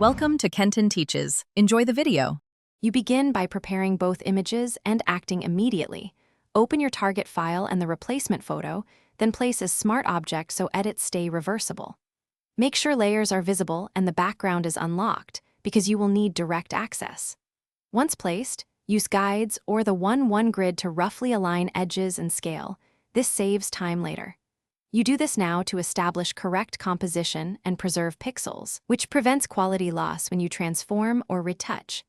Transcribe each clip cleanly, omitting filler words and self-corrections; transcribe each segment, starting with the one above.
Welcome to Kenton Teaches. Enjoy the video. You begin by preparing both images and acting immediately. Open your target file and the replacement photo, then place a smart object so edits stay reversible. Make sure layers are visible and the background is unlocked, because you will need direct access. Once placed, use guides or the 1-1 grid to roughly align edges and scale. This saves time later. You do this now to establish correct composition and preserve pixels, which prevents quality loss when you transform or retouch.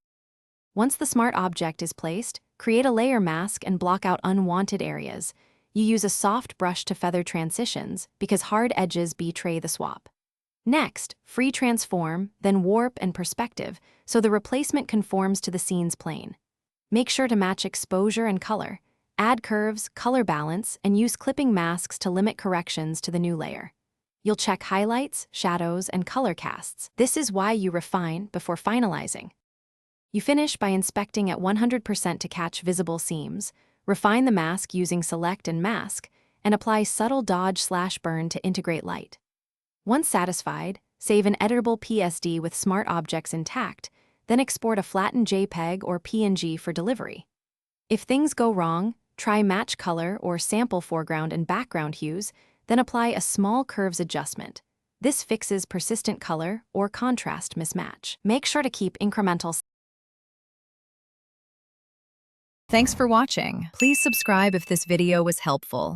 Once the smart object is placed, create a layer mask and block out unwanted areas. You use a soft brush to feather transitions because hard edges betray the swap. Next, free transform, then warp and perspective so the replacement conforms to the scene's plane. Make sure to match exposure and color. Add curves, color balance, and use clipping masks to limit corrections to the new layer. You'll check highlights, shadows, and color casts. This is why you refine before finalizing. You finish by inspecting at 100% to catch visible seams, refine the mask using select and mask, and apply subtle dodge/burn to integrate light. Once satisfied, save an editable PSD with smart objects intact, then export a flattened JPEG or PNG for delivery. If things go wrong, try match color or sample foreground and background hues, then apply a small curves adjustment. This fixes persistent color or contrast mismatch. Make sure to keep incremental. Thanks for watching. Please subscribe if this video was helpful.